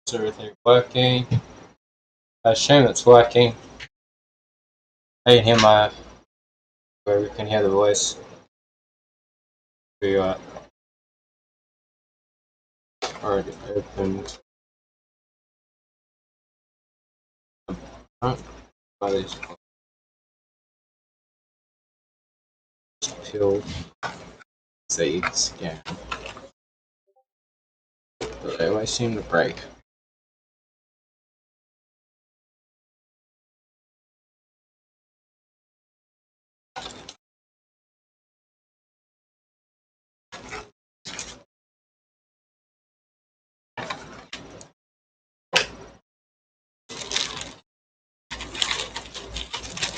Is everything working? I assume it's working. I can hear where we can hear the voice. We already opened. Oh, these pill seeds again. But they always seem to break.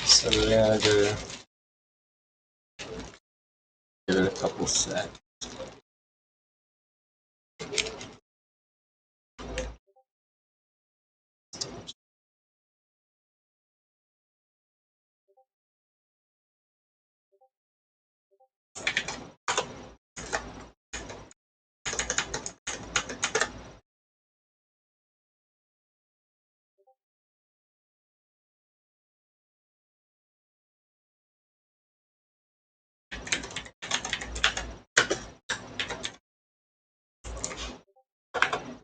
So we're gonna give it a couple seconds.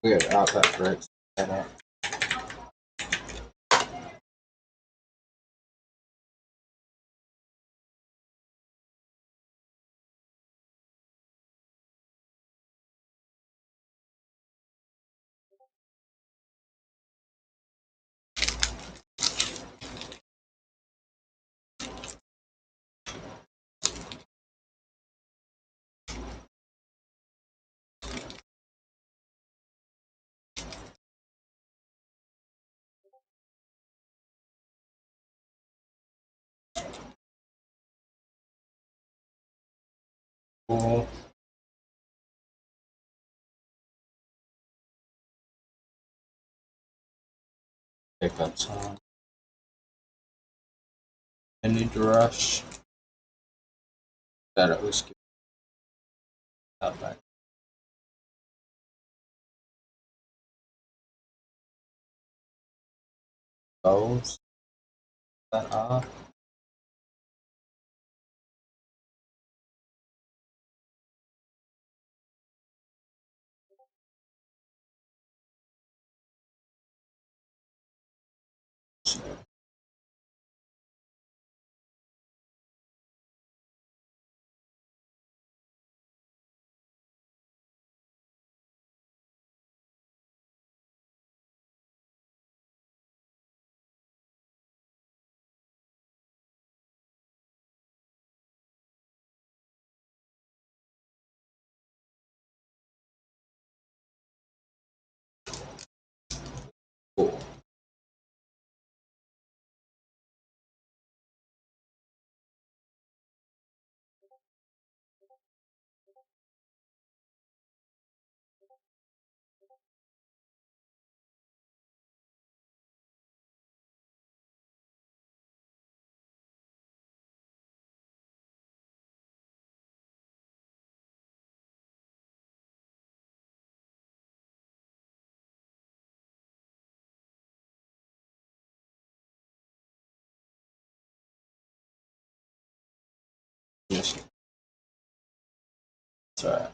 We got outlet for it. Cool. Pick up some. I need to rush. That at least give that back. Those that are. Cool. Yes. That's alright.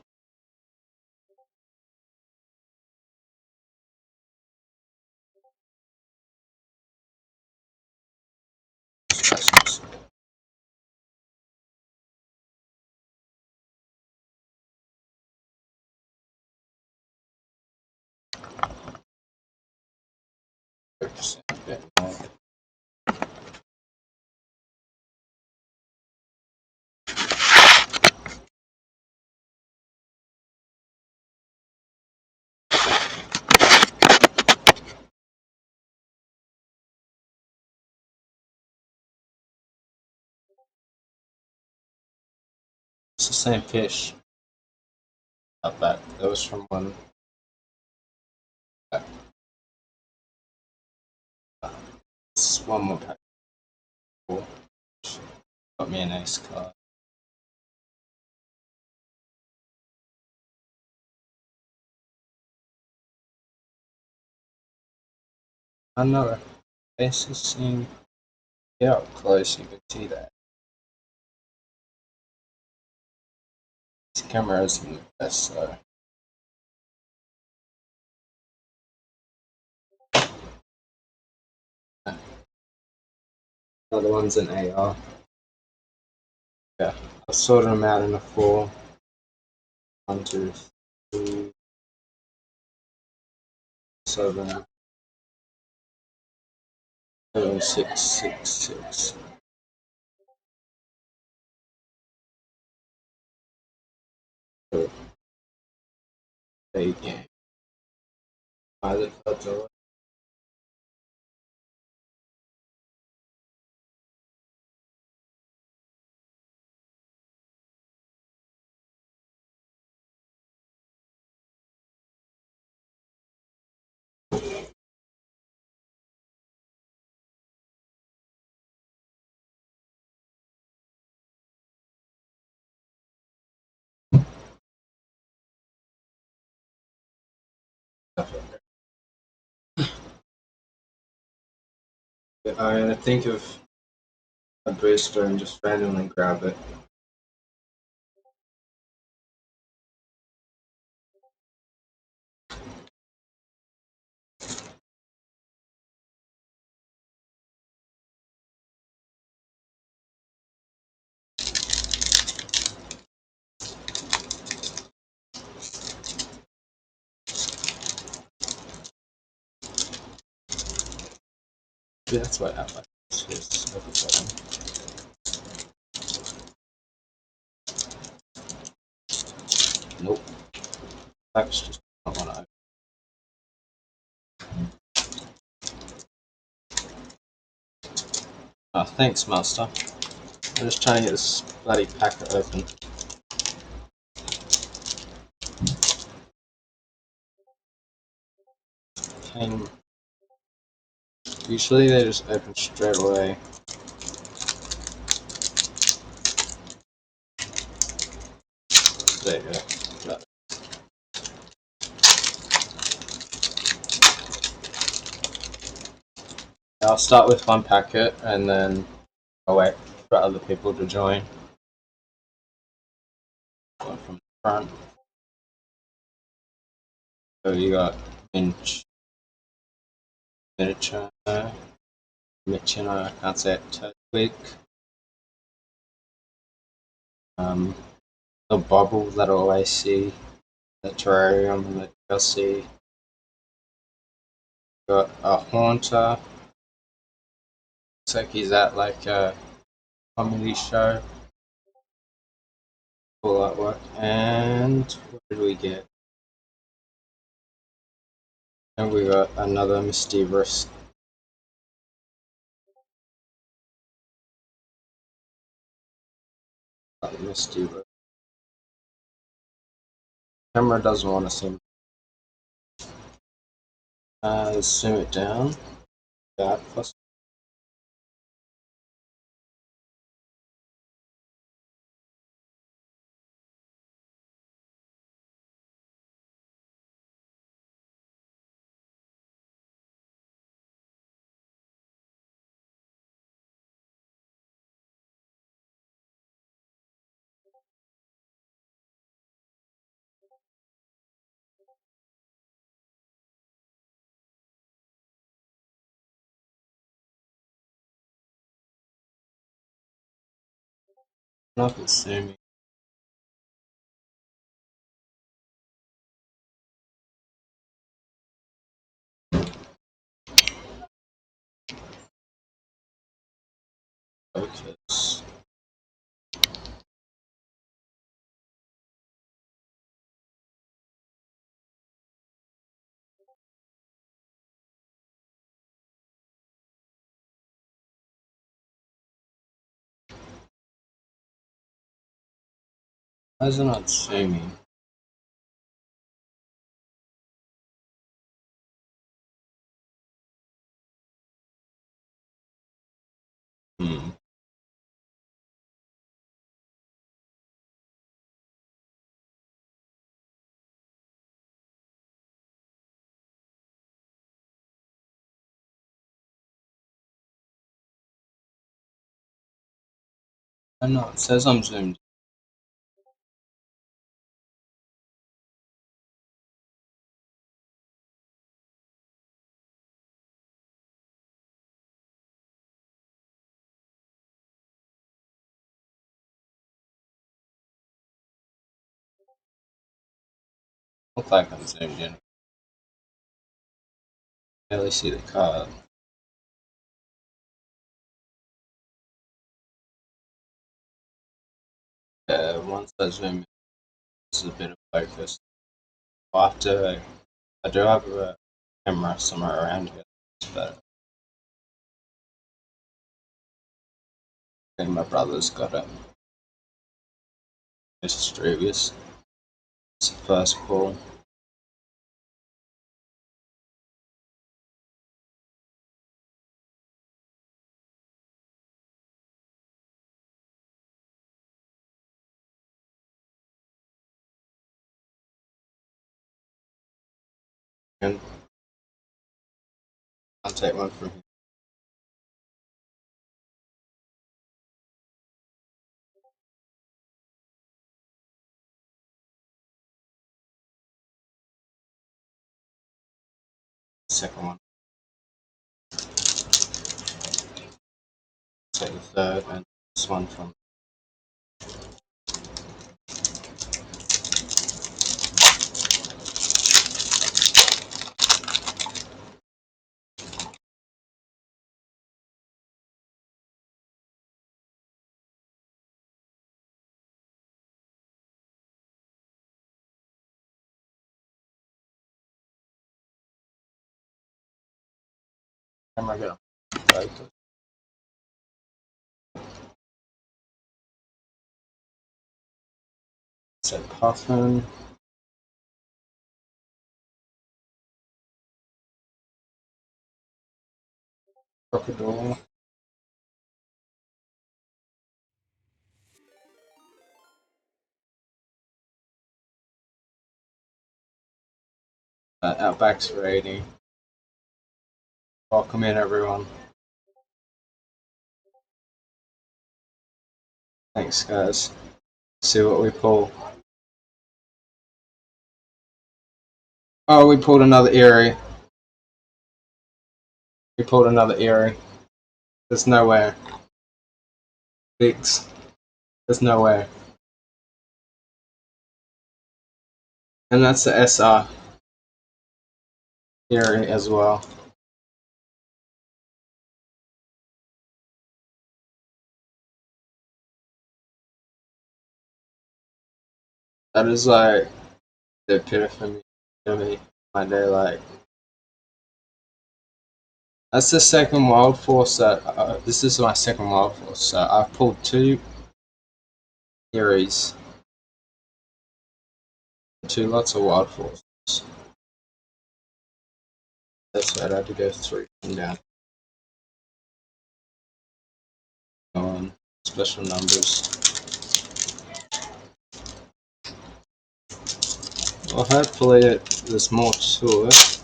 It's the same fish. Not bad. That was from one. It's one more pack. Cool. Got me a nice card. Another faces seem get up close, you can see that. This camera isn't the best, so other one's an AR. Yeah, I sorted them out in a 4. 1, 2, 3, 7, 7, 6, 6, 6. So, there you go. Either touch or I'm gonna think of a booster and just randomly grab it. Yeah, that's what I like. Nope. That's just not what I. Oh, thanks, Master. I'm just trying to get this bloody packet open. And usually they just open straight away. There you go. Got it. I'll start with one packet and then I'll wait for other people to join. Going from the front. So you got Minch, Miniature, Michino, I can't say it, Twig, the Bubble that I always see, the Terrarium and the DLC. Got a Haunter. Looks like he's at like a comedy show. Cool artwork. And what did we get? And we got another Mischievous. Mischievous. Camera doesn't want to see. Zoom it down. That plus. Not the same. Focus. Why is it not zooming? Hmm. I know, it says I'm zoomed. Look like I'm zoomed in. Barely see the card. Once I zoom in, it's a bit of focus. After I do have a camera somewhere around here, but I think my brother's got it. It's previous. It's the first call. And I'll take one from here. Second one. Take the third and this one from. Camera get focus. So Puffin. Crocodile. Outback's rating. Welcome in, everyone. Thanks, guys. See what we pull. Oh, we pulled another Eerie. We pulled another Eerie. There's no way. Bigs. There's no way. And that's the SR Eerie as well. That is like the epitome for me. My day, like. That's the second Wild Force that. This is my second Wild Force. So I've pulled two Eerie's. Two lots of Wild Forces. That's right, I had to go three from down. On special numbers. Well, hopefully there's more to it.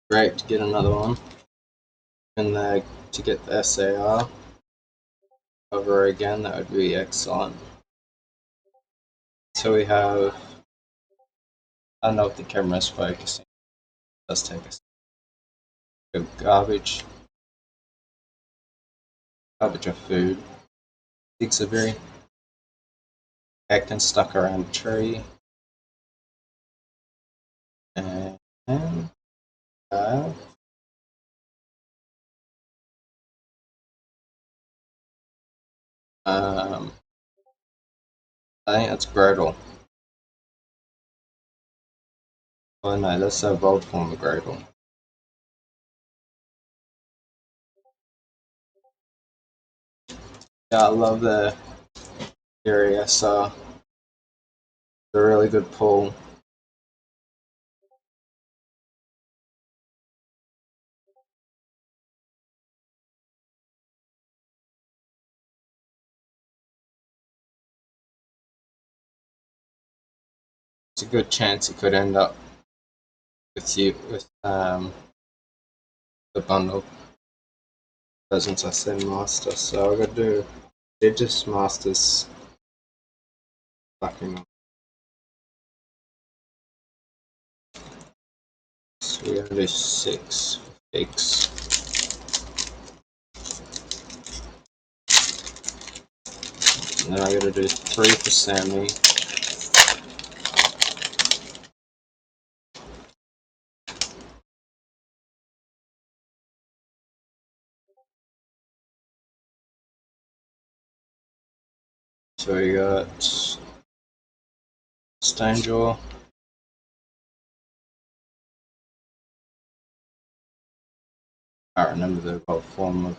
Great to get another one. And to get the SAR over again, that would be excellent. So we have. I don't know if the camera's focusing. Let's take a garbage. Garbage of food. Exhibit. Acting stuck around a tree. And I think that's Gradle. Oh no, that's a evolved form of Gradle. Yeah, I love the area, so it's a really good pull. It's a good chance it could end up with you with the bundle. since I said master, so I gotta do Digis Masters fucking. So we're gonna do 6 fakes. And then I gotta do 3 for Sammy. So we got Stainjaw. I can't remember the whole form of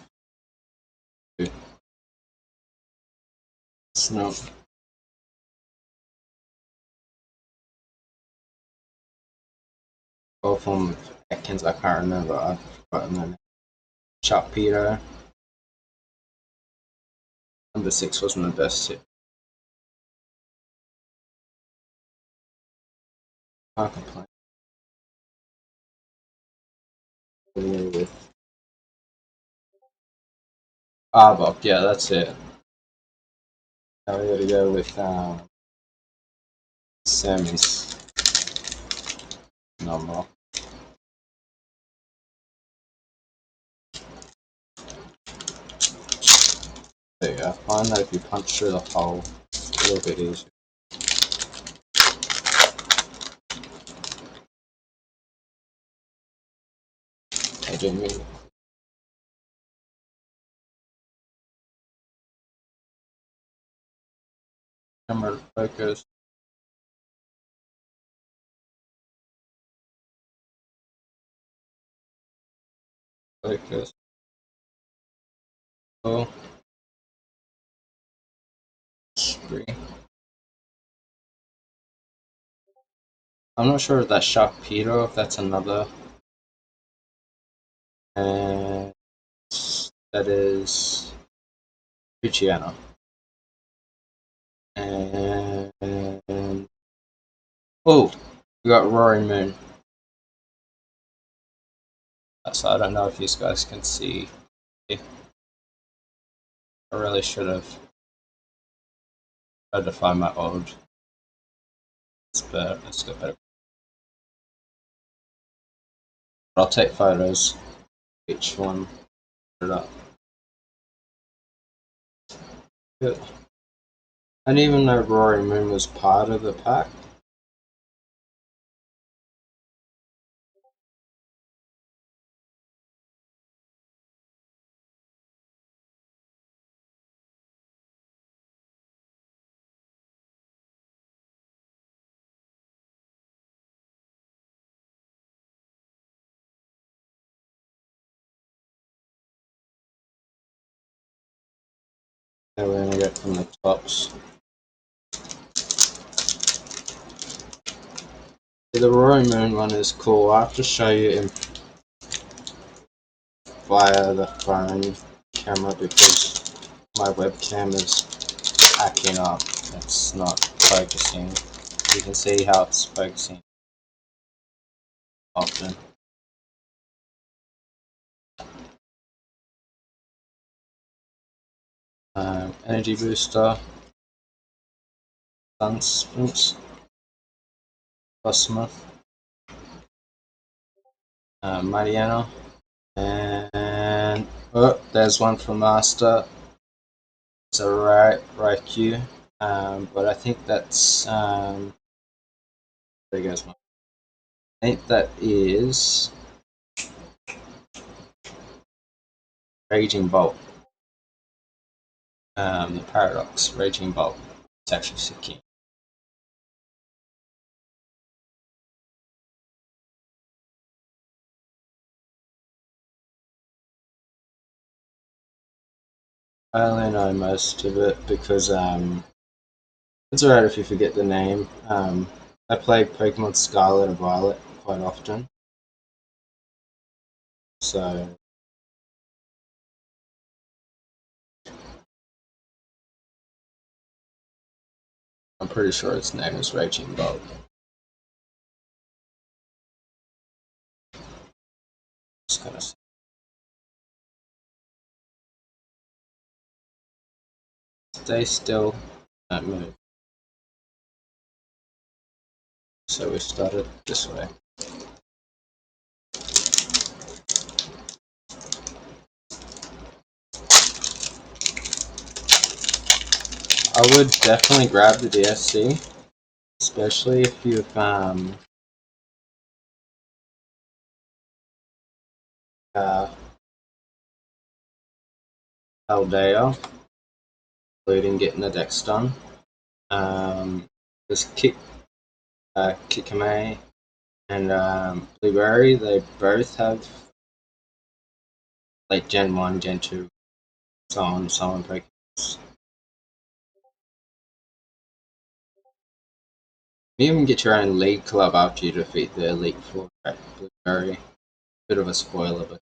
Snow. Whole form of Atkins, I can't remember. I've forgotten the name. Sharpedo. Number 6 was my best hit. Can't complain. With Arbok, yeah, that's it. Now we gotta go with Sammy's number. There you go. I find that if you punch through the hole, it's a little bit easier. I didn't mean camera focus. Focus. Oh. Spree. I'm not sure if that's Sharpedo, if that's another. And that is Luciano. And oh, we got Roaring Moon. So I don't know if you guys can see. I really should have tried to find my old. But let's go better. I'll take photos. Each one. Put it up. Good. And even though Roaring Moon was part of the pack, we're gonna get from the tops. The Roaring Moon one is cool. I have to show you via the phone camera because my webcam is acting up. It's not focusing. You can see how it's focusing often. Energy Booster, Sunsprints, Cosmo, Mariano, and oh, there's one for Master. It's a Raikou, but I think that's there goes one. I think that is Raging Bolt. The Paradox Raging Bolt. It's actually Suki. I only know most of it because it's alright if you forget the name. I play Pokemon Scarlet and Violet quite often, so I'm pretty sure its name is Raging Bolt. Just gonna Stay still, don't move. So we started this way. I would definitely grab the DSC, especially if you've Aldea, including getting the decks done. There's Kikame and Blueberry. They both have like Gen 1, Gen 2, so on Pokemon. You even get your own league club after you defeat the Elite Four at Blueberry. Bit of a spoiler, but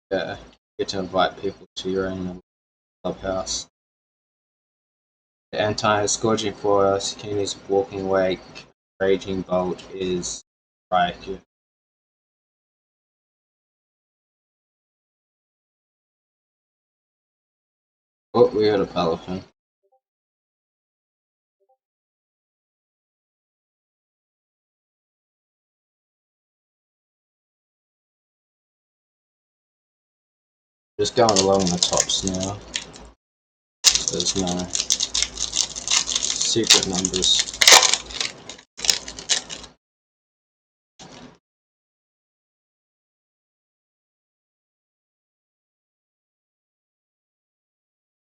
yeah, you get to invite people to your own clubhouse. The anti-scourging for Sakini's Walking Wake, Raging Bolt is Raikou. Oh, we got a Palafin. Just going along the tops now. There's no secret numbers.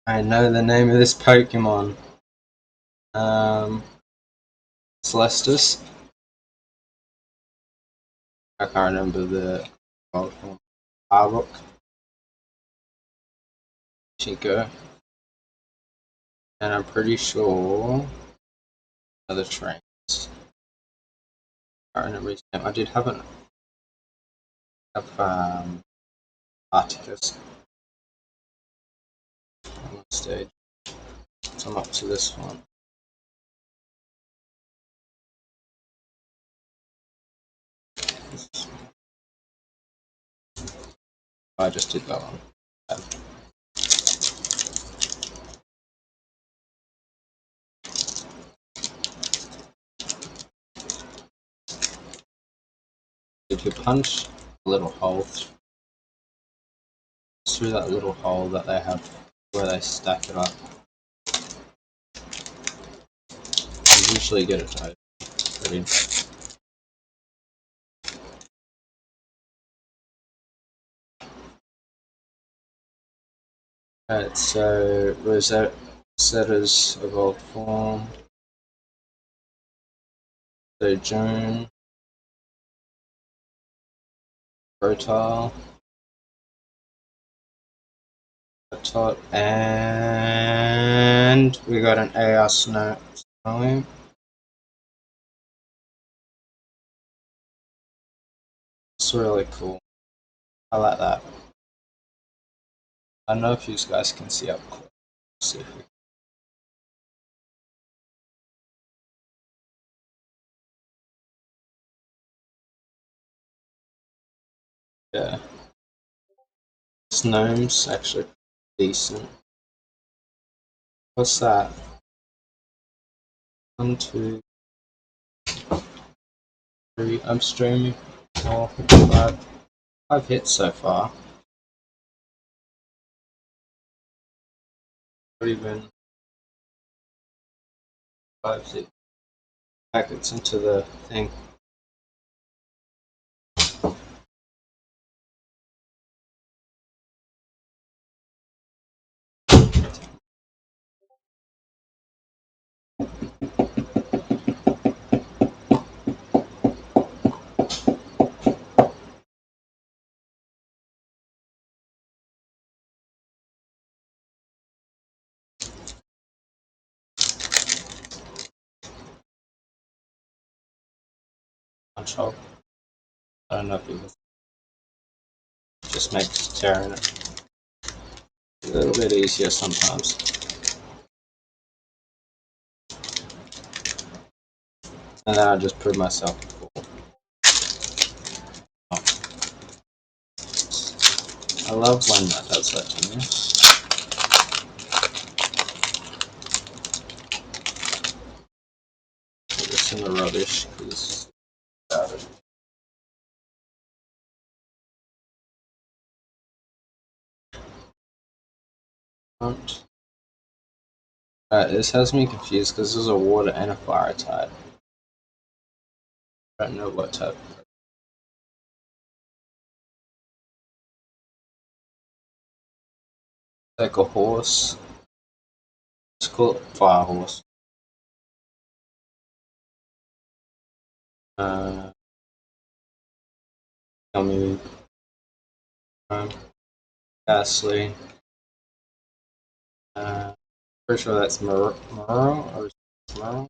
I know the name of this Pokemon. Celestis. I can't remember the old one. Arbok. Chico. And I'm pretty sure other trains. I can't remember his name. I did have Articus on the stage. So I'm up to this one. I just did that one. Did you punch a little hole through that little hole that they have where they stack it up? You usually get it right. Pretty. Alright, so Rosetta's evolved form. So June. Rotile. Tot, and we got an AR Snow. It's really cool. I like that. I don't know if you guys can see up close. See if we yeah. Snome's actually decent. What's that? 1, 2, 3. I'm streaming. 4, 5. 5 hits so far. Not even 5, 6 packets into the thing. Control. I don't know if it was just makes tearing it a little bit easier sometimes. And then I just prove myself. I love when that does that to me. this in the rubbish because this has me confused because there's a water and a fire type. I don't know what type. Like a horse. Let's call it fire horse. Tell me. Ghastly. Pretty sure that's Muro or Muro.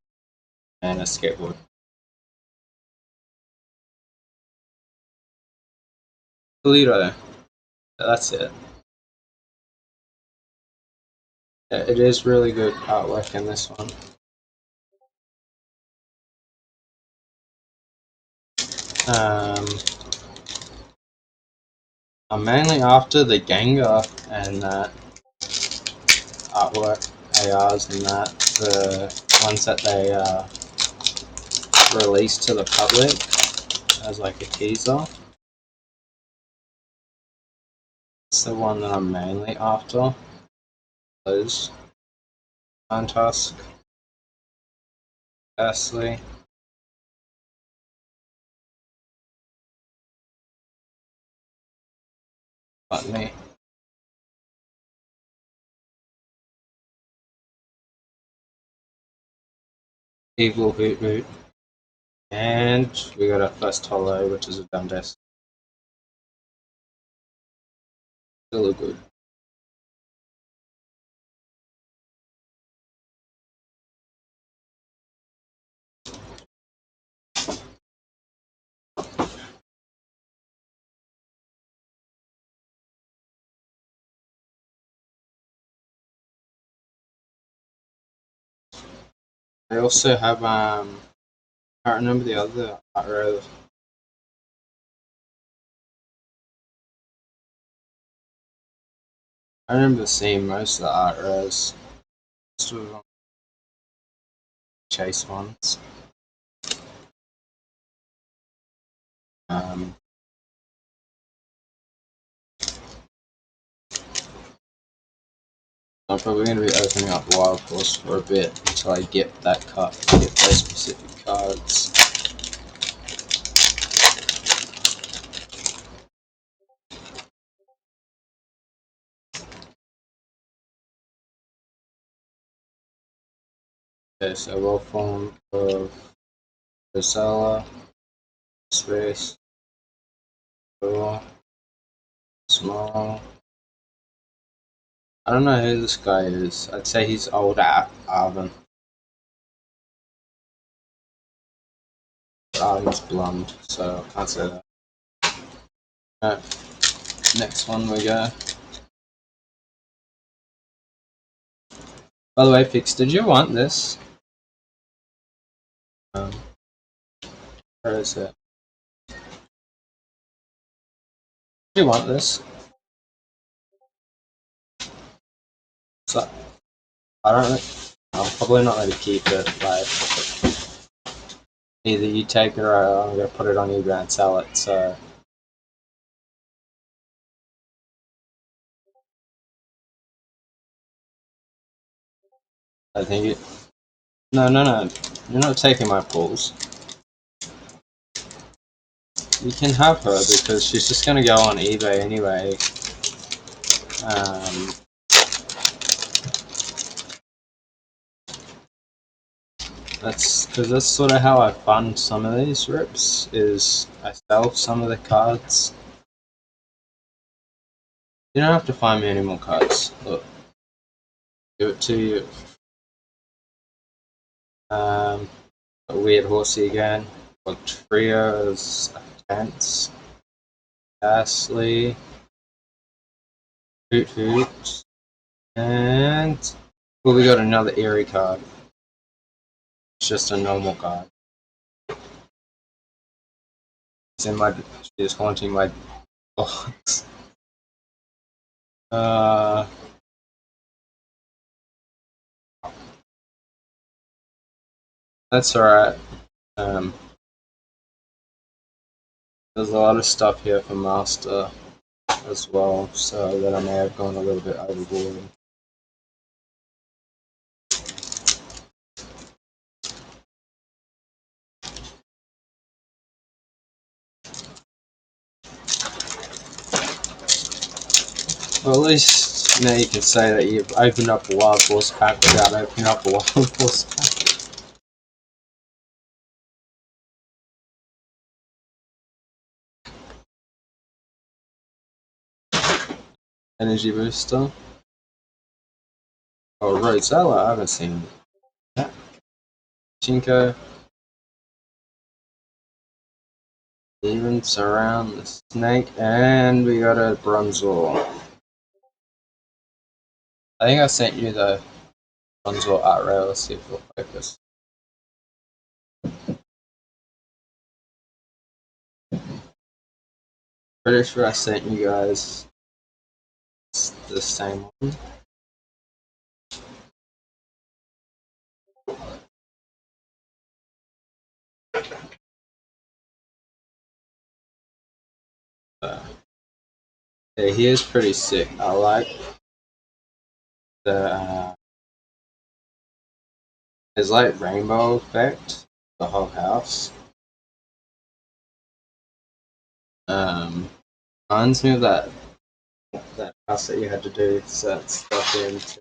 And a skateboard. Toledo. That's it. Yeah, it is really good artwork in this one. I'm mainly after the Gengar and that artwork, ARs and that, the ones that they released to the public as like a teaser. It's the one that I'm mainly after. Those. Fantask. Ghastly. Botany. Evil Hoot Hoot. And we got our first holo, which is a Dundas. Still look good. I also have I can't remember the other art rows. I remember seeing most of the art rows. Most of them chase ones. I'm probably going to be opening up Wild Horse for a bit until I get that card, get those specific cards. Okay, so roll form of Rosella, Space, Cool, Small. I don't know who this guy is. I'd say he's old Arvin. Arvin's blonde, so I can't say that. Alright, next one we go. By the way, Fix, did you want this? Where is it? Do you want this? So, I don't. I'm probably not going to keep it. Like, either you take it or I'm going to put it on eBay and sell it. So, I think it. No, no, no. You're not taking my pulls. You can have her because she's just going to go on eBay anyway. That's because that's sort of how I fund some of these rips. Is I sell some of the cards. You don't have to find me any more cards. Look, give it to you. A weird horsey again. Got trios, Tense, Ghastly, Hoot Hoot, and well, we got another eerie card. It's just a normal card. It's in my. She's haunting my box. That's alright. Um, there's a lot of stuff here for Master as well, so that I may have gone a little bit overboard. Well, at least now you can say that you've opened up a Wild Force pack without opening up a Wild Force pack. Energy Booster. Oh, Rosella, I haven't seen that. Chinko. Evens around the snake, and we got a Bronzor. I think I sent you the Bronzor art rail. Let's see if it'll focus. Pretty sure I sent you guys the same one. Yeah, he is pretty sick. I like the his like rainbow effect, the whole house. Reminds me of that house that you had to do set stuff in to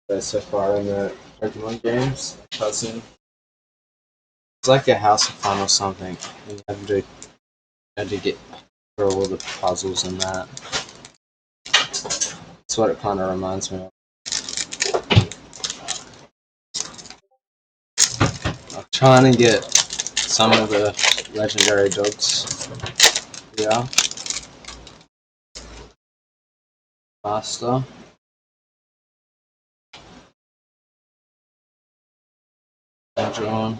go so far in the Pokemon games. Cousin. It's like a House of Fun or something. And you had to get through all the puzzles and that. That's what it kind of reminds me of. I'm trying to get some of the legendary dogs. Yeah. Master. John.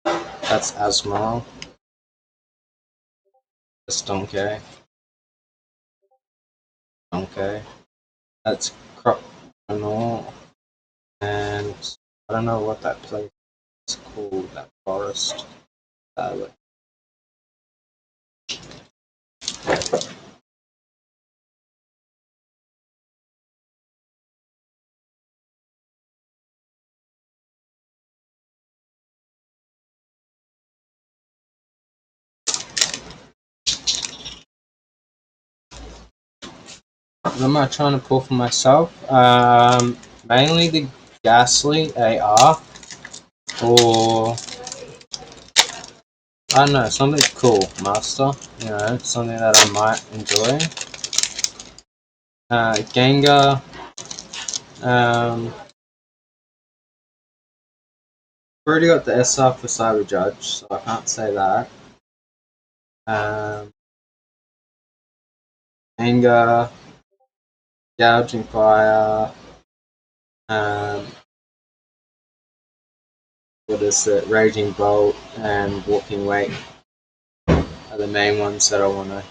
That's Asmal. That's Donkey. Donkey. That's Croconaw. And I don't know what that place is called, that forest. But what am I trying to pull for myself? Mainly the Ghastly AR, or I don't know, something cool, Master. You know, something that I might enjoy. Gengar. Already got the SR for Cyber Judge, so I can't say that. Anger, Gouging Fire. Um, what is it? Raging Bolt and Walking Wake are the main ones that I want to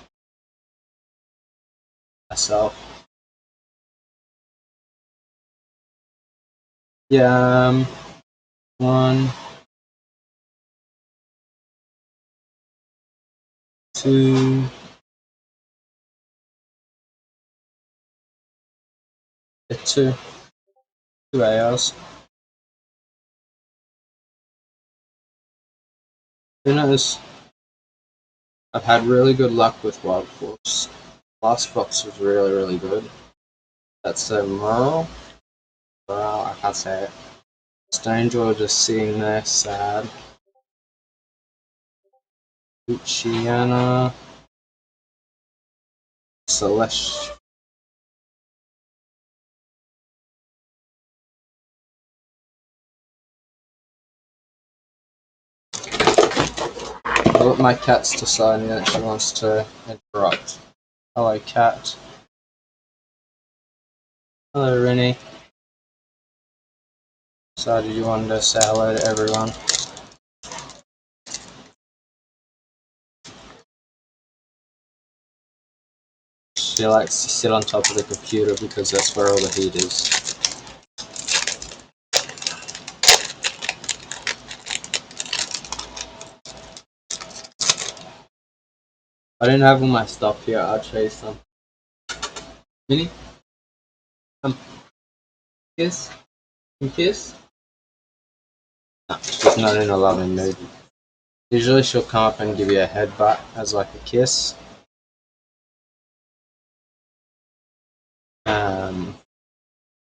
myself. Yeah, 1, 2, 2 ARs. Who knows? I've had really good luck with Wild Force. Last box was really, really good. That's a Merle. Well, I can't say it. Stranger just sitting there sad. Luciana. Celeste. I'll let my cat's deciding that she wants to interrupt. Hello, cat. Hello, Rennie. So, did you want to say hello to everyone? She likes to sit on top of the computer because that's where all the heat is. I didn't have all my stuff here. I'll show you some. Minnie, come kiss. Come kiss. No, she's not in a loving mood. Usually she'll come up and give you a headbutt as like a kiss.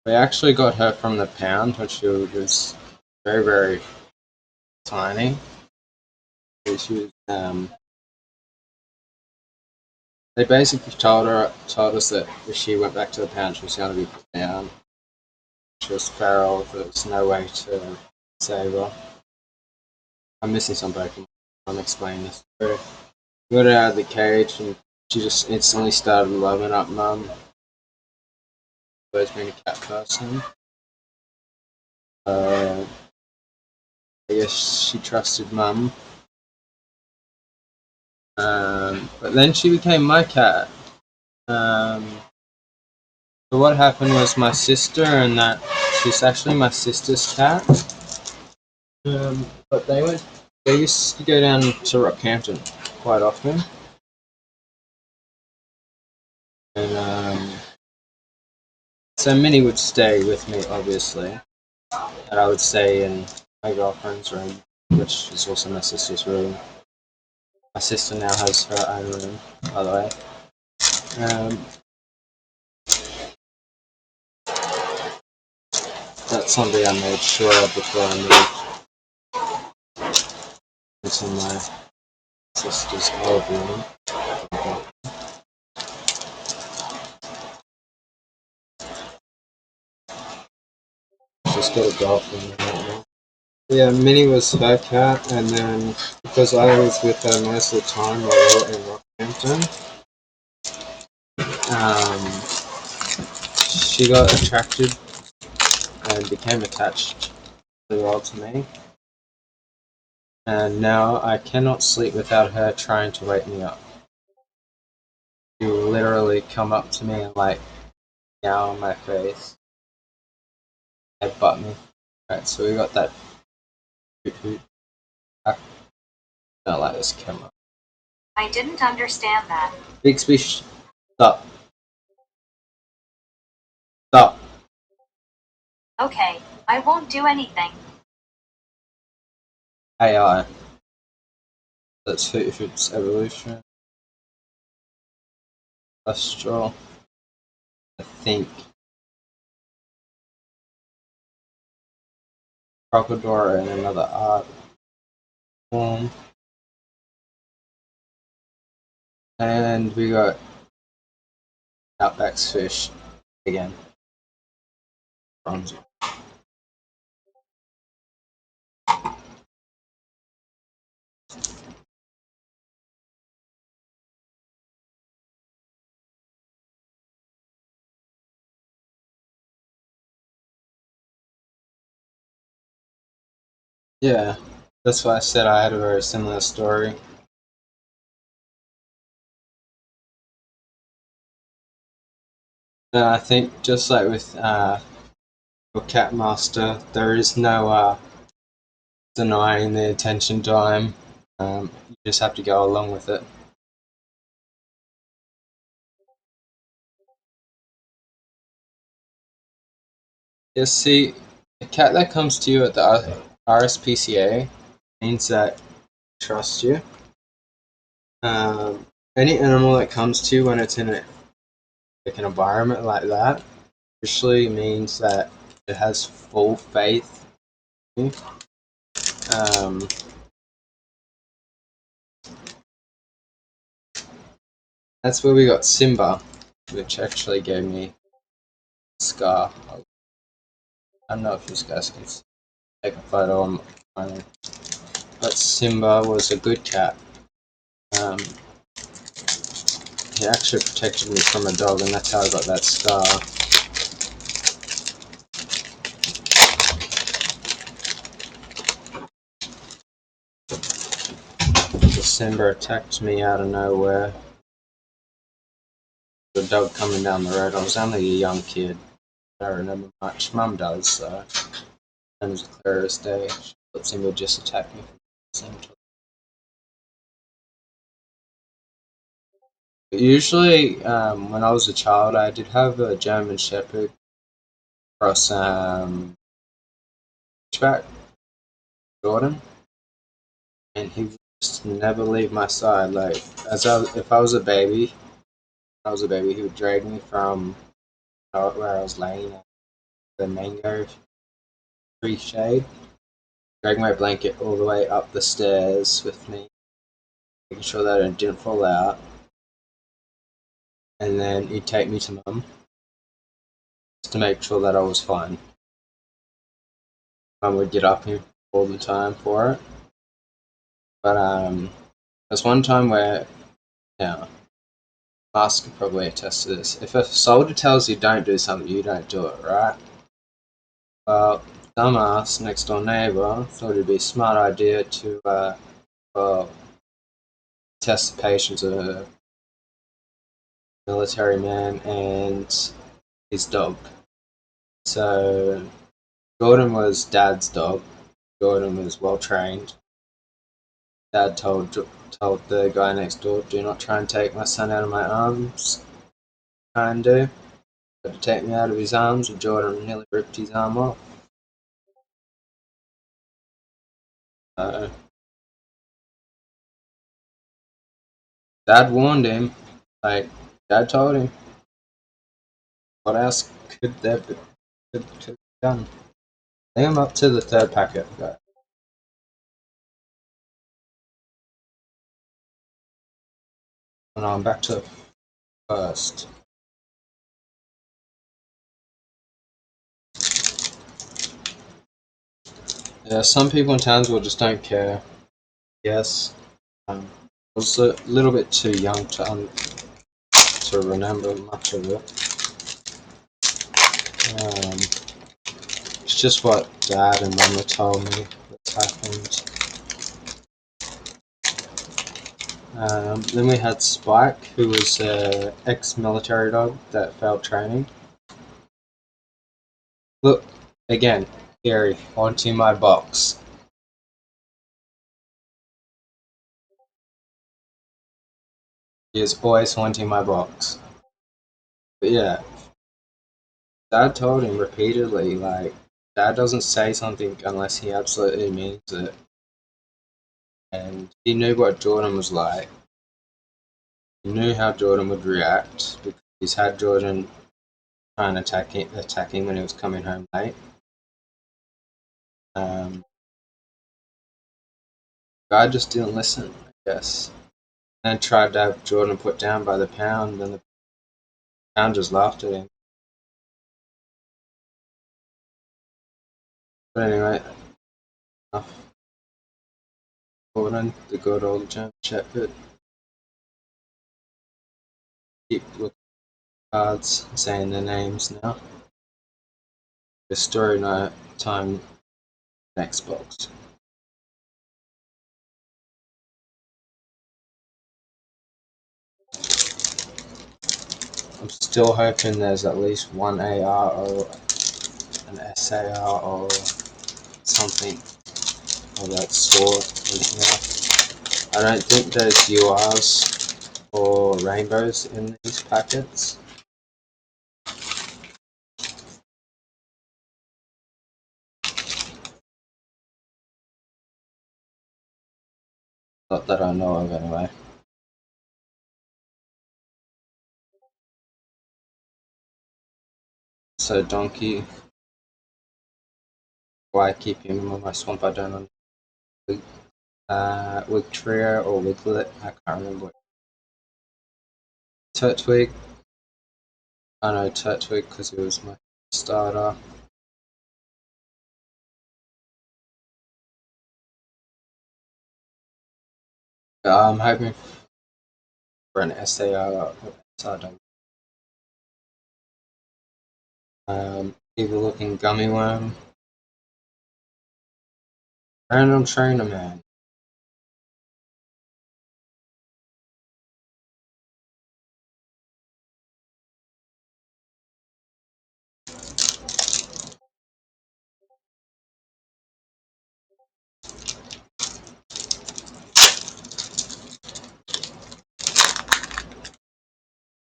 We actually got her from the pound when she was very, very tiny. She was, they basically told us that if she went back to the pound, she was going to be put down. She was feral. There was no way to save her. I'm missing some broken. I'm explaining this. We got her out of the cage, and she just instantly started loving up Mum. Always been a cat person. I guess she trusted Mum. But then she became my cat. So what happened was my sister and that she's actually my sister's cat. But they used to go down to Rockhampton quite often. And so Minnie would stay with me, obviously. And I would stay in my girlfriend's room, which is also my sister's room. My sister now has her own room, by the way. That's something I made sure of before I moved into my sister's old room. She's got a girlfriend right now. Yeah, Minnie was her cat, and then because I was with her most of the time while we were in Rockhampton, she got attracted and became attached really well to me. And now I cannot sleep without her trying to wake me up. She will literally come up to me and like meow on my face, headbutt me. Right, so we got that hoot hoot. I don't like this camera. I didn't understand that. Bixby, stop. Stop. Okay, I won't do anything. AI. That's hoot hoot's evolution. Astral. I think. Crocodile and another art form. And we got Outback's fish again. Bronze. Yeah, that's why I said I had a very similar story. And I think just like with your cat master, there is no denying the attention time. You just have to go along with it. Yeah, see, a cat that comes to you at the RSPCA means that it trusts you. Any animal that comes to you when it's in like an environment like that usually means that it has full faith in you. Um, that's where we got Simba, which actually gave me a scar. I don't know if you guys can take a photo on my phone. But Simba was a good cat. Um, he actually protected me from a dog, and that's how I got that scar. Simba attacked me out of nowhere. The dog coming down the road. I was only a young kid. I don't remember much. Mum does, so it was clear as day. She thought Simba just attacked me from the same Usually, when I was a child, I did have a German Shepherd cross Hitchback, Jordan, and he would just never leave my side. Like, if I was a baby, he would drag me from where I was laying at the mango tree shade, drag my blanket all the way up the stairs with me, making sure that it didn't fall out, and then he'd take me to mum just to make sure that I was fine. Mum would get up here all the time for it, but there's one time where, yeah, Mask could probably attest to this. If a soldier tells you don't do something, you don't do it, right? Well, dumbass next door neighbor thought it'd be a smart idea to well, test the patience of a military man and his dog. So Gordon was Dad's dog. Gordon was well trained. Dad told the guy next door, "Do not try and take my son out of my arms." Try and do. But to take me out of his arms, and Jordan nearly ripped his arm off. Uh, Dad warned him. Like, Dad told him. What else could there be, could be done? I think I'm up to the third packet. And I'm back to first. Yeah, some people in Townsville just don't care. Yes. I was a little bit too young to remember much of it. Um, it's just what Dad and Mama told me that's happened. Then we had Spike, who was an ex-military dog that failed training. Look, again, Gary, onto my box. He is always haunting my box. But yeah, Dad told him repeatedly, like, Dad doesn't say something unless he absolutely means it. And he knew what Jordan was like. He knew how Jordan would react because he's had Jordan try and attack him when he was coming home late. Guy just didn't listen, I guess. And tried to have Jordan put down by the pound, and the pound just laughed at him. But anyway, enough. Jordan, the good old German Shepherd. Keep looking at cards, saying their names now. The story night time next box. I'm still hoping there's at least one AR or an SAR or something of that sort. I don't think there's URs or rainbows in these packets. Not that I know of anyway. So Donkey, why keep him in my swamp? I don't know. Wigtria or Wiglet, I can't remember. Turtwig, I know Turtwig because he was my starter. I'm hoping for an SAR. Evil looking gummy worm. Random trainer man.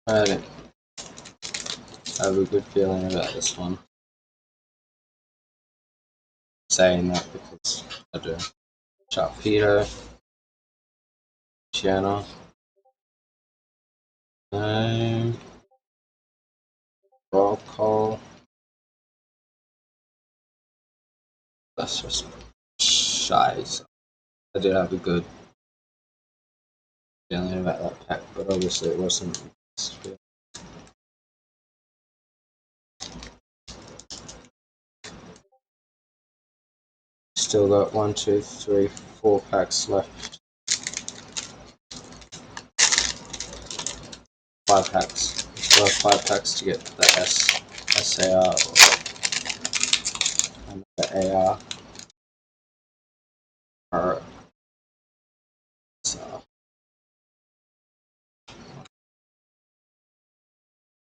I have a good feeling about this one. Saying that because I do. Sharpedo, Shiana, Roll Call. That's just shy. So I did have a good feeling about that pack, but obviously it wasn't. Still got 1, 2, 3, 4 packs left. 5 packs. Still have 5 packs to get the SAR and the AR. Alright. So,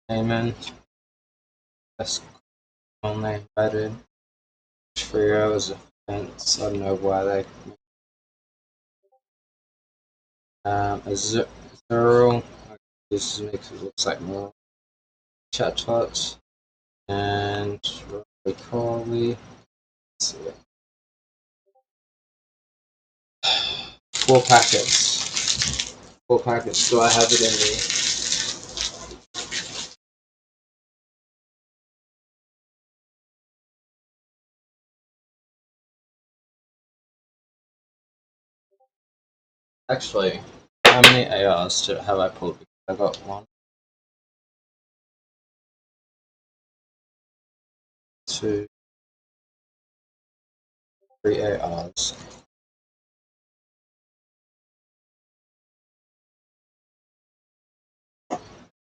Amen. That's only invited. Trio is a fence. I don't know why they. Azurill. This makes it looks like more chat and Roy Corley. Let's see. 4 packets. 4 packets. Do I have it in me? Actually, how many ARs have I pulled? I got 1, 2, 3 ARs.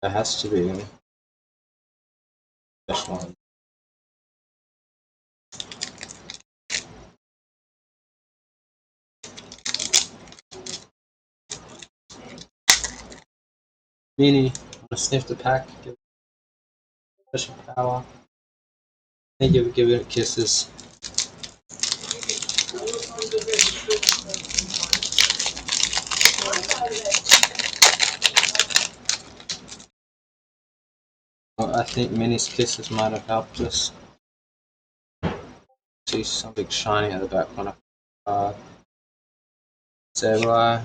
There has to be this one. Meanie, wanna sniff the pack? Give it special power. Then give it kisses. Well, I think Minnie's kisses might have helped us. See something shiny at the back corner. Sableye.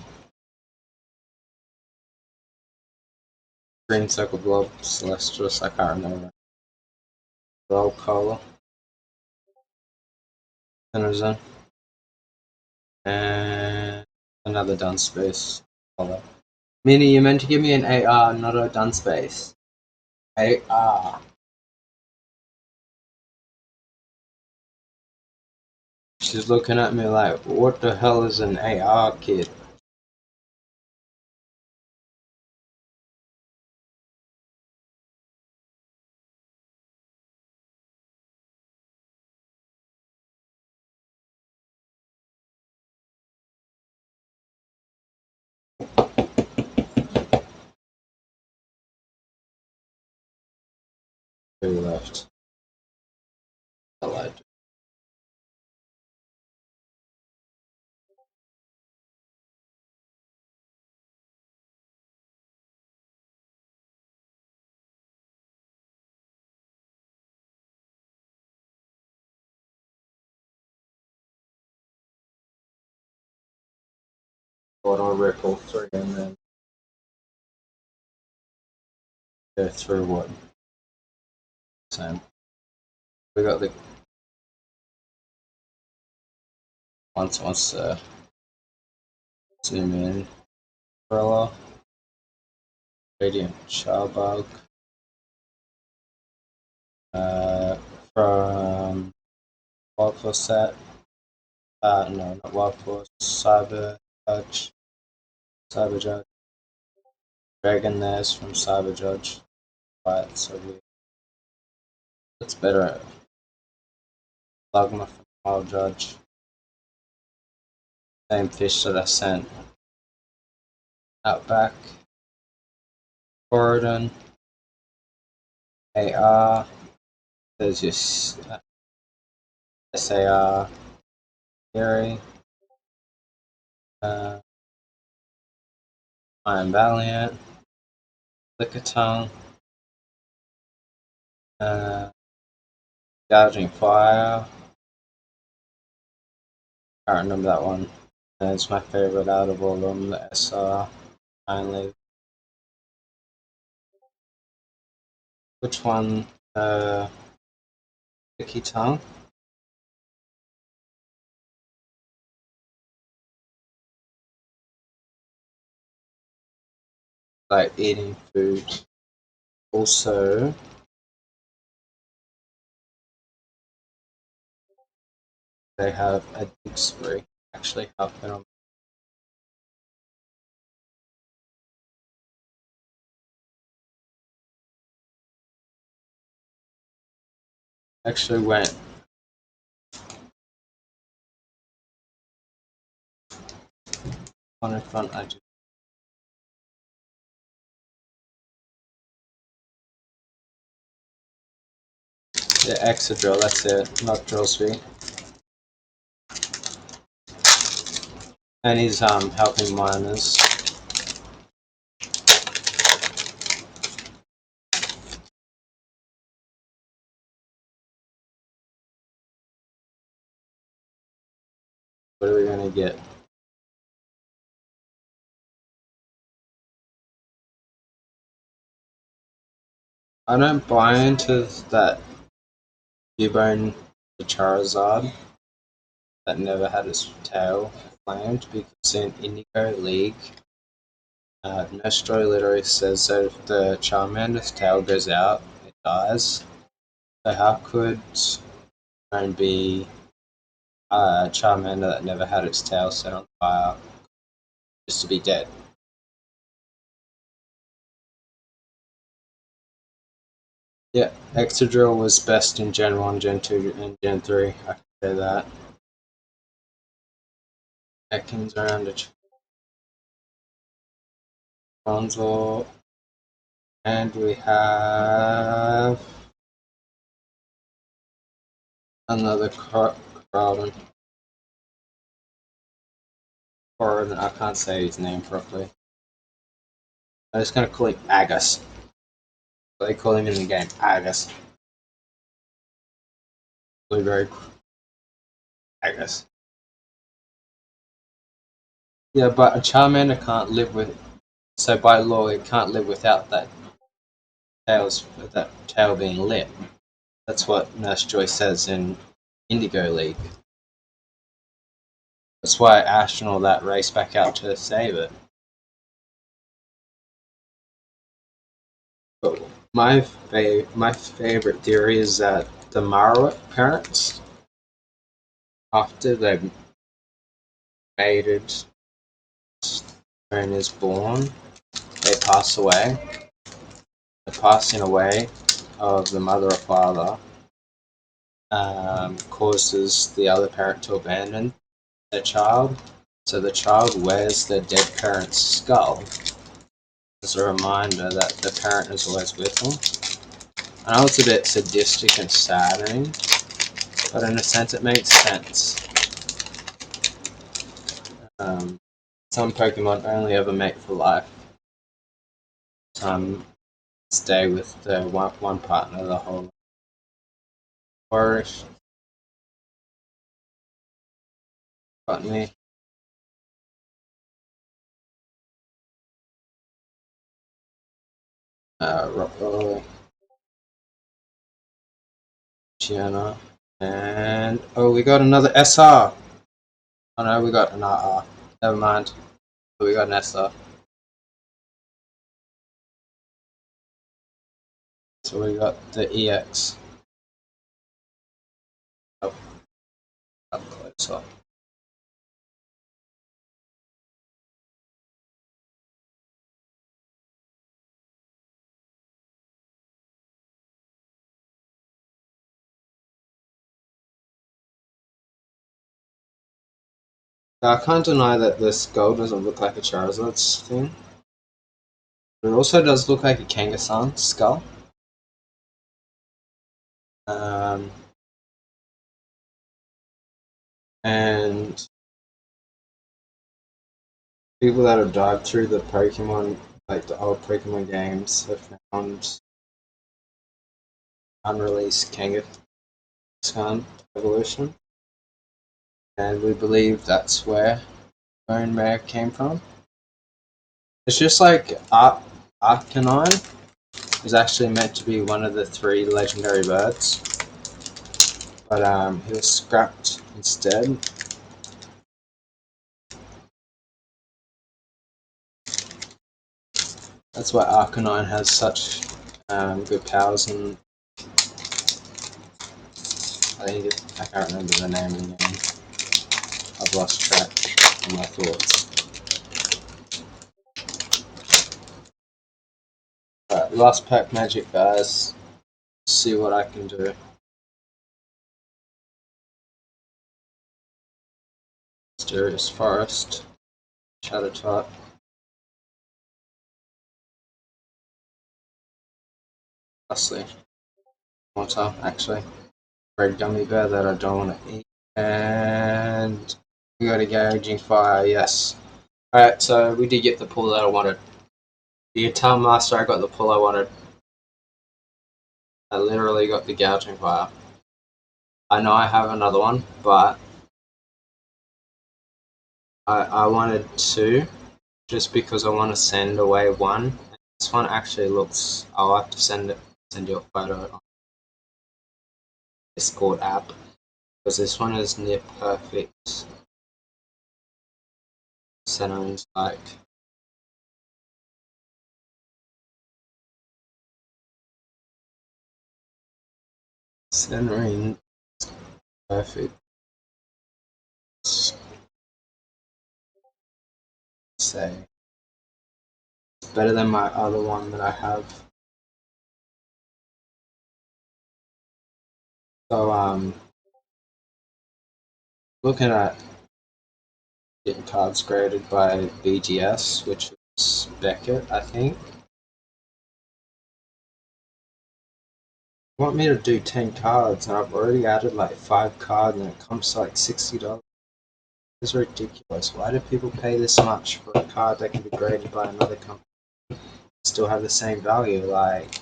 Green Circle Blob. Celestials. I can't remember. Roll Color. Enerzen. And another done space color. Minnie, you meant to give me an AR, not a done space. AR. She's looking at me like, what the hell is an AR, kid? Who left? I lied. Auto Ripple 3 and then go through what? Same. We got the wants to zoom in. Umbrella, Radiant Charbug, from Wild Force set. No, not Wild Force. Cyber Judge. Dragon Nest from Cyber Judge. Right, so it's better. Lugma from Wild Judge. Same fish that I sent Outback. Gordon. AR. There's just SAR. Gary. Iron Valiant. Lickitung, Gouging Fire. I can't remember that one. It's my favorite out of all of them, the SR only. Which one? Lickitung? Like eating food. Also, they have a dig spree. Actually, have been on. Actually went on in front. I just the Exadrill. That's it. Not Drillsby. And he's helping miners. What are we gonna get? I don't buy into that Cubone the Charizard that never had its tail flamed because in Indigo League, Nestroy literally says that if the Charmander's tail goes out, it dies. So how could Cubone be a Charmander that never had its tail set on fire just to be dead? Yeah, Excadrill was best in Gen 1, Gen 2, and Gen 3. I can say that. Ekans around a Bronzor. And we have another Crowden. Or I can't say his name properly. I'm just gonna call him Agus. They call him in the game Agus. Blueberry Agus. Yeah, but a Charmander can't live with. So by law, it can't live without that tail being lit. That's what Nurse Joy says in Indigo League. That's why Ash and all that race back out to save it. But my favorite theory is that the Marowak parents, after they mated and is born, they pass away. The passing away of the mother or father causes the other parent to abandon their child. So the child wears their dead parent's skull as a reminder that the parent is always with them. I know it's a bit sadistic and saddening, but in a sense it makes sense. Some Pokemon only ever mate for life. Some stay with the one partner the whole life. Flourish, Botany, Rockroll, Gianna, and oh, we got another SR. Oh no, we got an RR. Never mind. We got an SR. So we got the EX. Oh, up closer. Now, I can't deny that this skull doesn't look like a Charizard's thing. But it also does look like a Kangaskhan skull. Um, and people that have dived through the Pokemon like the old Pokemon games have found unreleased Kangaskhan evolution, and we believe that's where Bone Mare came from. It's just like Arcanine is actually meant to be one of the 3 legendary birds, but he was scrapped instead. That's why Arcanine has such good powers, and I can't remember the name of the game. I've lost track of my thoughts. Alright, last pack magic, guys. See what I can do. Mysterious Forest, Chattertot, Lastly, more time actually. Red gummy bear that I don't want to eat. And we got a Garaging Fire, yes. Alright, so we did get the pull that I wanted. The Guitar Master, I got the pull I wanted. I literally got the Gouging Fire. I know I have another one, but I wanted 2 just because I want to send away one. This one actually looks. I'll have to send you a photo on Discord app because this one is near perfect centerings. Like centering, perfect. Say it's better than my other one that I have. So looking at getting cards graded by BGS, which is Beckett, I think. Want me to do 10 cards, and I've already added like 5 cards, and it comes to like $60. It's ridiculous. Why do people pay this much for a card that can be graded by another company and still have the same value? Like,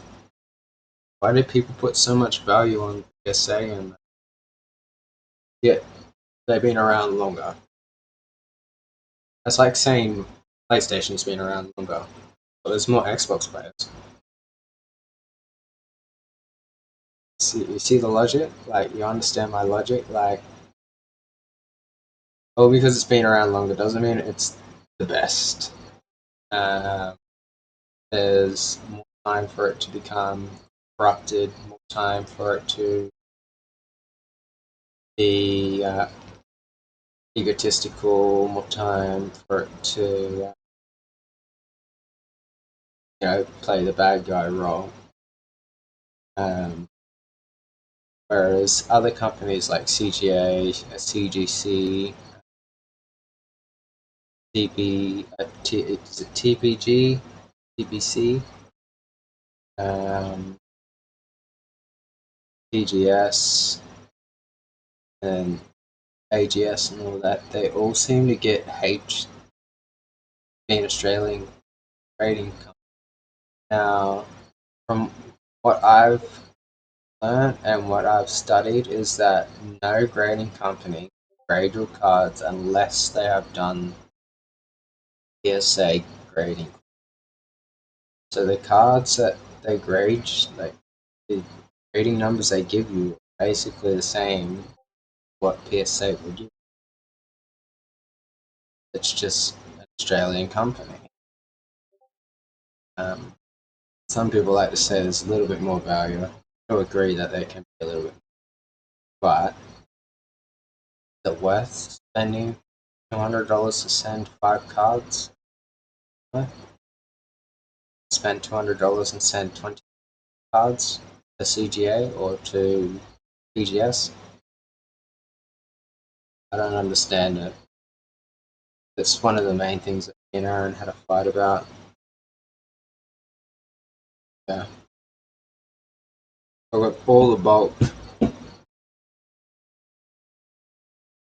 why do people put so much value on PSA and yet they've been around longer? That's like saying PlayStation's been around longer, but there's more Xbox players. You see the logic? Like, you understand my logic? Like, oh, because it's been around longer doesn't mean it's the best. Um, there's more time for it to become corrupted, more time for it to be egotistical, more time for it to play the bad guy role. Um, whereas other companies like CGA, CGC, is it TPG, TPC, um, PGS, and AGS and all that, they all seem to get H being Australian grading company. Now, from what I've learned and what I've studied is that no grading company grade your cards unless they have done PSA grading. So the cards that they grade, like the grading numbers they give you, are basically the same what PSA would give. It's just an Australian company. Um, some people like to say there's a little bit more value. I agree that there can be a little bit, but is it worth spending $200 to send 5 cards? Spend $200 and send 20 cards to CGA or to PGS? I don't understand it. It's one of the main things that me and Aaron had a fight about. Yeah. I got all the bulk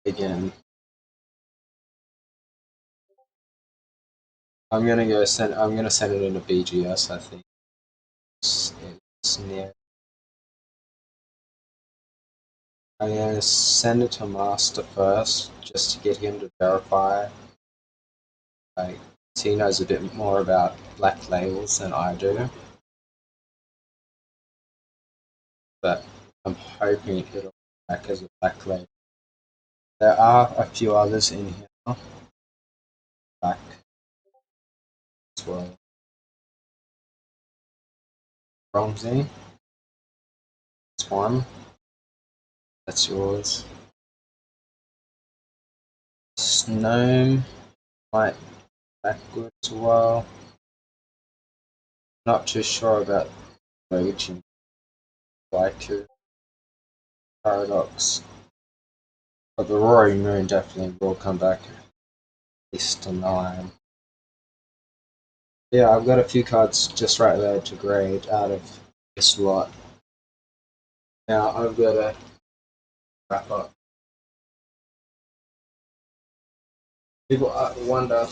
again. I'm gonna send it into BGS. I think it's near. I'm gonna send it to Master first, just to get him to verify. Like, he knows a bit more about black labels than I do, but I'm hoping it'll come back as a black label. There are a few others in here, black as well. Bronzy, that's one. That's yours. Snome might be black good as well. Not too sure about Raging Waiku Paradox. But the Roaring Moon definitely will come back at least to 9. Yeah, I've got a few cards just right there to grade out of this lot. Now I've got to wrap up. People wonder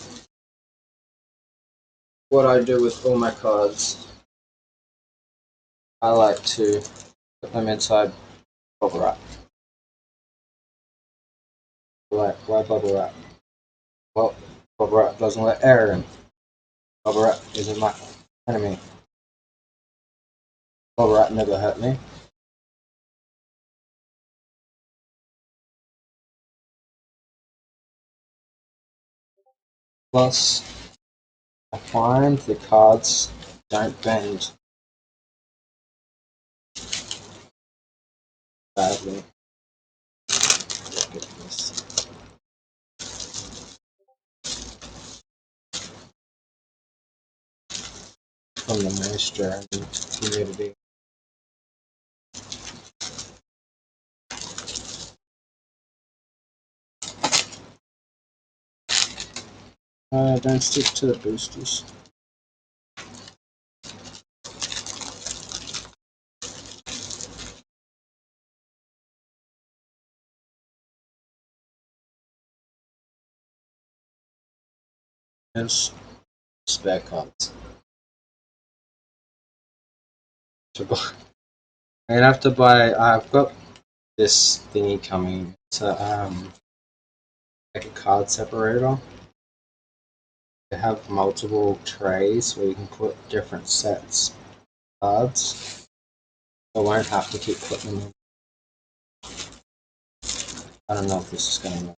what I do with all my cards. I like to put them inside bubble wrap. Why bubble wrap? Well, bubble wrap doesn't let air in. Bubble wrap isn't my enemy. Bubble wrap never hurt me. Plus, I find the cards don't bend badly. Look at this. From the moisture and humidity. Don't stick to the boosters. There's spare cards. To buy. I'm gonna have to buy. I've got this thingy coming. It's like a card separator. They have multiple trays where you can put different sets of cards. I won't have to keep putting them in. I don't know if this is gonna work.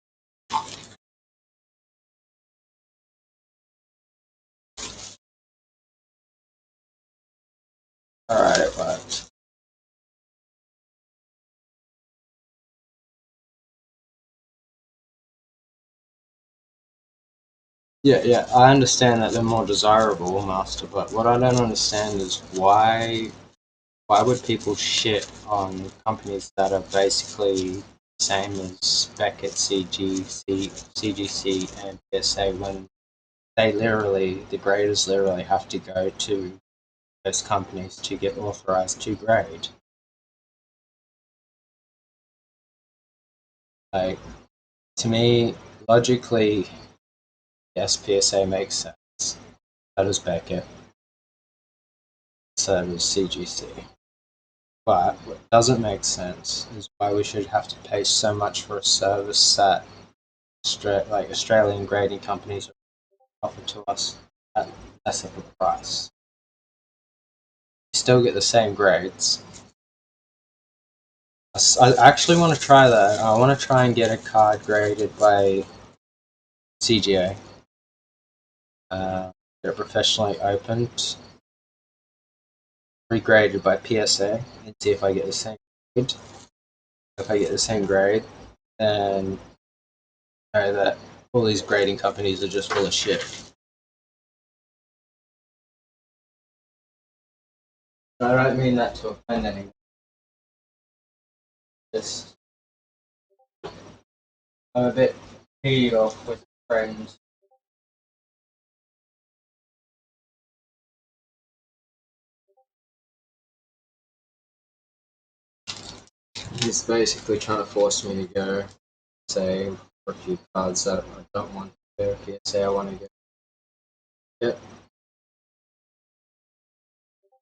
Alright, it worked. Yeah, I understand that they're more desirable, Master, but what I don't understand is why would people shit on companies that are basically the same as Beckett, CGC, and PSA when the graders literally have to go to those companies to get authorized to grade? Like, to me, logically, yes, PSA makes sense. So does Beckett. So does CGC. But what doesn't make sense is why we should have to pay so much for a service that Australian grading companies offer to us at less of a price. You still get the same grades. I actually want to try that. I want to try and get a card graded by CGA. Get it professionally opened, regraded by PSA, and see if I get the same grade. If I get the same grade, then know that all these grading companies are just full of shit. I don't mean that to offend anyone. Just I'm a bit peed off with friends. He's basically trying to force me to go, say, for a few cards that I don't want to go. If you say I want to go, Yep.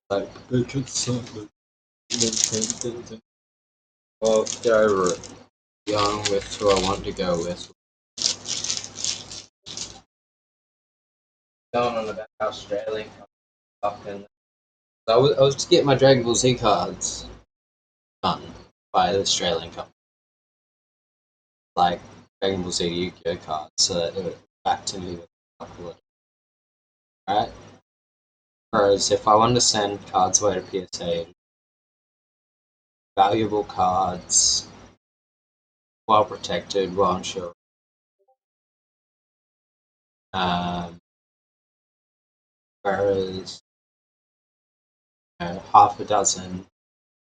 Like, it's excitement. Well, get over it. Going with who I want to go with. Going on about Australian fucking. I was to get my Dragon Ball Z cards done by the Australian company, like Dragon Ball Z Yu-Gi-Oh cards, so that it would back to me with a couple of. Right? Whereas if I wanted to send cards away to PSA, valuable cards, well protected, well insured. Um, whereas half a dozen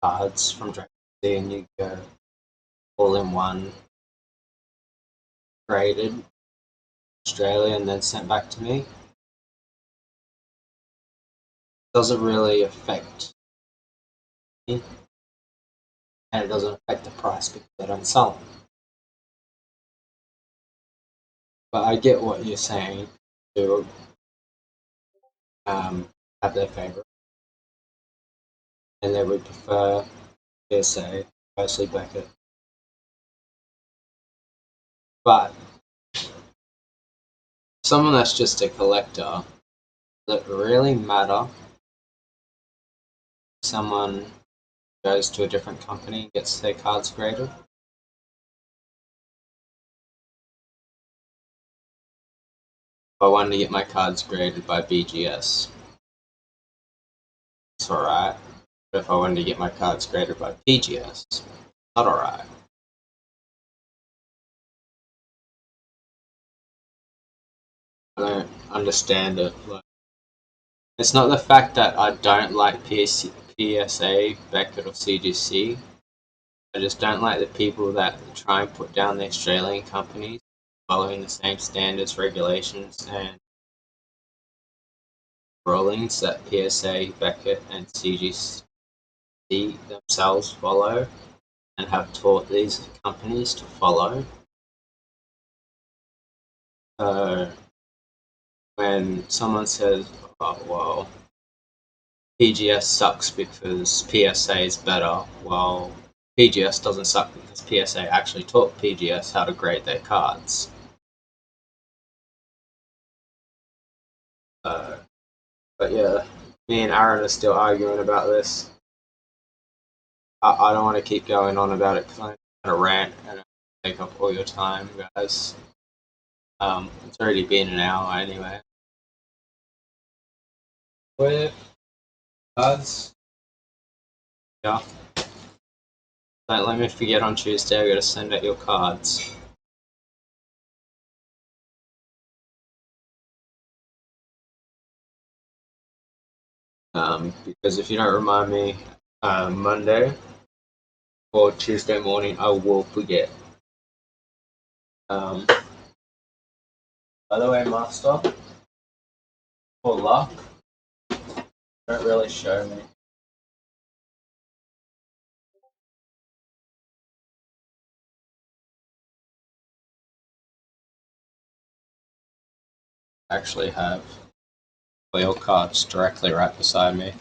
cards from Dragon Ball Z and Yu-Gi-Oh all in one, graded Australia and then sent back to me, doesn't really affect me, and it doesn't affect the price because I don't sell them. But I get what you're saying to have their favourite, and they would prefer PSA, mostly Beckett. But someone that's just a collector, does it really matter if someone goes to a different company and gets their cards graded? If I wanted to get my cards graded by BGS, it's alright. But if I wanted to get my cards graded by PGS, not alright. I don't understand it. Like, it's not the fact that I don't like PSA, Beckett, or CGC. I just don't like the people that try and put down the Australian companies following the same standards, regulations, and rulings that PSA, Beckett, and CGC themselves follow and have taught these companies to follow. When someone says, "Oh well, PGS sucks because PSA is better," well, PGS doesn't suck because PSA actually taught PGS how to grade their cards. Uh, but yeah, me and Aaron are still arguing about this. I don't want to keep going on about it because I'm going to rant and take up all your time, guys. It's already been an hour anyway. With cards, yeah. Don't let me forget on Tuesday. I got to send out your cards. Because if you don't remind me, Monday or Tuesday morning, I will forget. By the way, Master, for luck, don't really show me. I actually have wheel cards directly right beside me.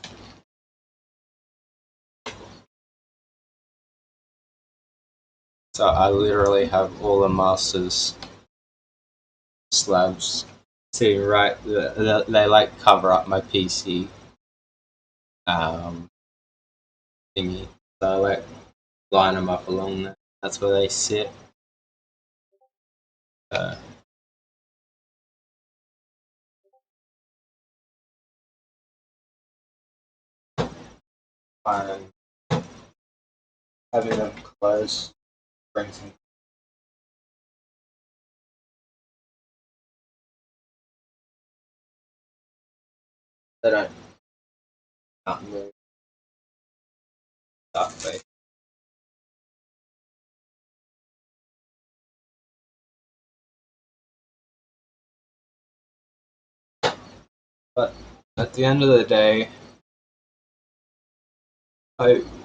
So I literally have all the Masters slabs. See, right, they like cover up my PC thingy. So I like line them up along there. That's where they sit. Uh, and having them close brings them. They don't move that way. But at the end of the day,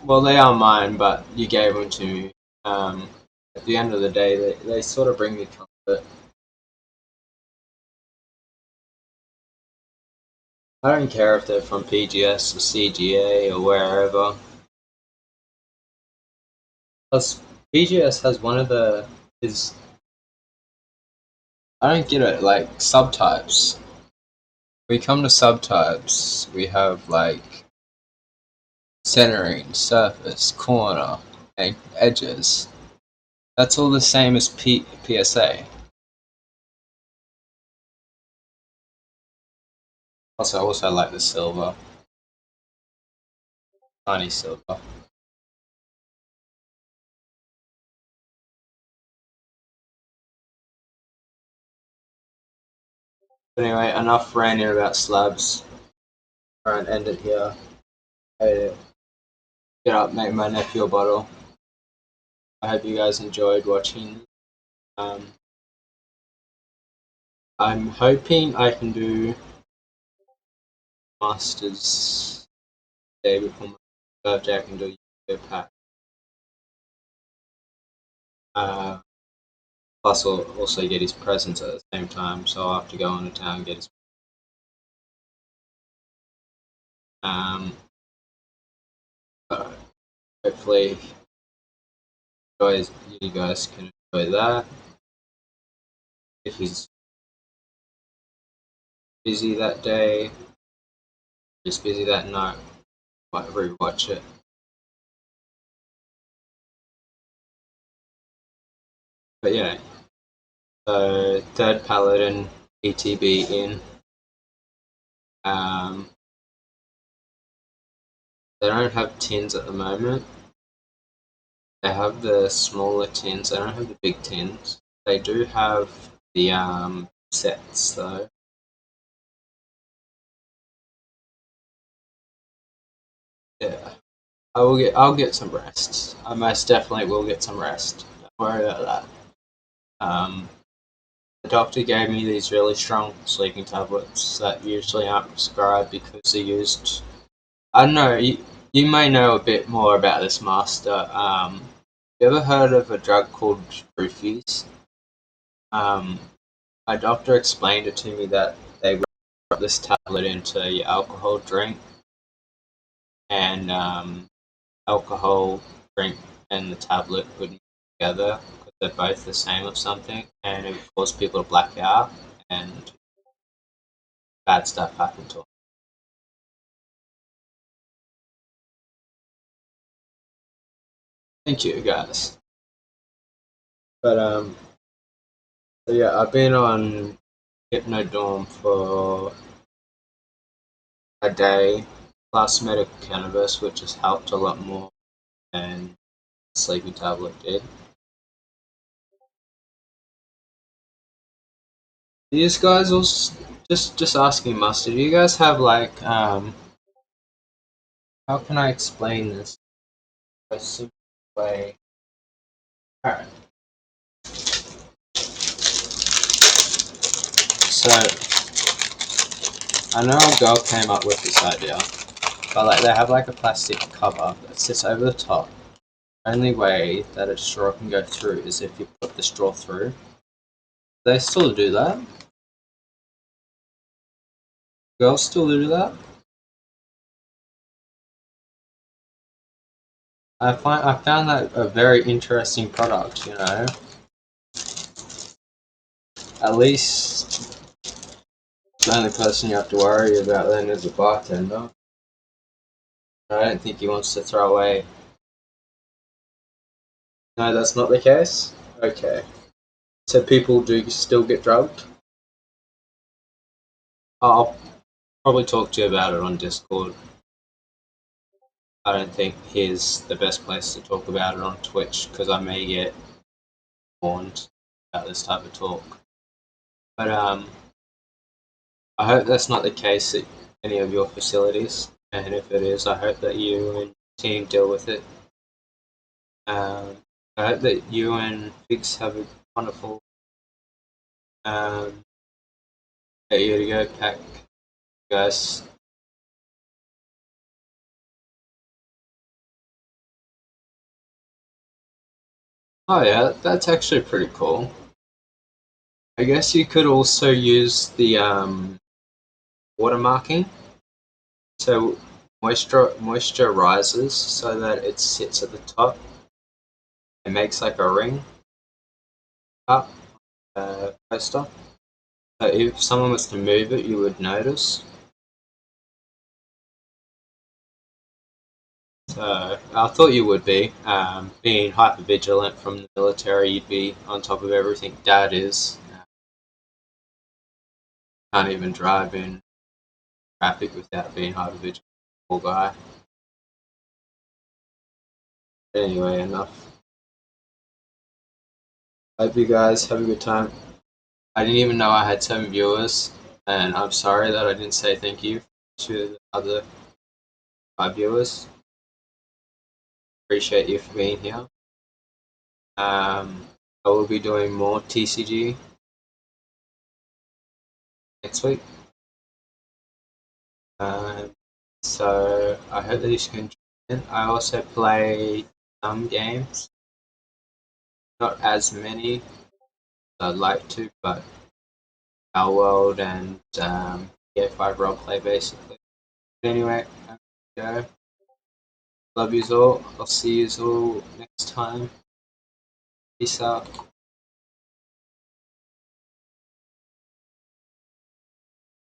well, they are mine, but you gave them to me. At the end of the day, they sort of bring me comfort. I don't care if they're from PGS or CGA or wherever. Plus, PGS has one of the is I don't get it, like subtypes. We come to subtypes, we have like centering, surface, corner, and edges. That's all the same as PSA. Also, I also like the silver, tiny silver. But anyway, enough ranting about slabs. Try and end it here. I get up, make my nephew a bottle. I hope you guys enjoyed watching. Um, I'm hoping I can do Masters day before my birthday. I can do a pack. Uh, Plus, I'll also get his presents at the same time, so I'll have to go into town and get his. Um, but hopefully, you guys can enjoy that. If he's busy that day, he's busy that night, might rewatch it. But yeah, so third Paladin ETB in. Um, they don't have tins at the moment. They have the smaller tins. They don't have the big tins. They do have the sets though. Yeah, I'll get some rest. I most definitely will get some rest. Don't worry about that. The doctor gave me these really strong sleeping tablets that usually aren't prescribed because they're used. I don't know. You may know a bit more about this, Master. You ever heard of a drug called roofies? Um, my doctor explained it to me that they wrap this tablet into your alcohol drink, and alcohol drink and the tablet would mix together because they're both the same or something, and it would cause people to black out and bad stuff happen to them. Thank you, guys. But so yeah, I've been on Hypnodorm for a day plus medical cannabis, which has helped a lot more than sleeping tablet did. These guys also just asking Mustard, do you guys have like how can I explain this a simple way? Alright. So I know a girl came up with this idea, but like they have like a plastic cover that sits over the top. The only way that a straw can go through is if you put the straw through. They still do that? Girls still do that? I found that a very interesting product, you know. At least the only person you have to worry about then is the bartender. I don't think he wants to throw away. No, that's not the case? Okay. So people do still get drugged? I'll probably talk to you about it on Discord. I don't think here's the best place to talk about it on Twitch because I may get warned about this type of talk. But I hope that's not the case at any of your facilities, and if it is, I hope that you and your team deal with it. Um, I hope that you and Fix have a wonderful um, year to go pack, guys. Oh yeah, that's actually pretty cool. I guess you could also use the watermarking. So moisture rises so that it sits at the top. It makes like a ring up coaster. So if someone was to move it, you would notice. So I thought you would be. Being hyper vigilant from the military, you'd be on top of everything. Dad is. Can't even drive in traffic without being hyper vigilant. Poor guy. Anyway, enough. Hope you guys have a good time. I didn't even know I had 7 viewers, and I'm sorry that I didn't say thank you to the other 5 viewers. Appreciate you for being here. I will be doing more TCG next week. So I hope that you can join in. I also play some games, not as many as I'd like to, but Our World and PA5 roleplay basically. But anyway, I'm gonna go. Love yous all. I'll see yous all next time. Peace out.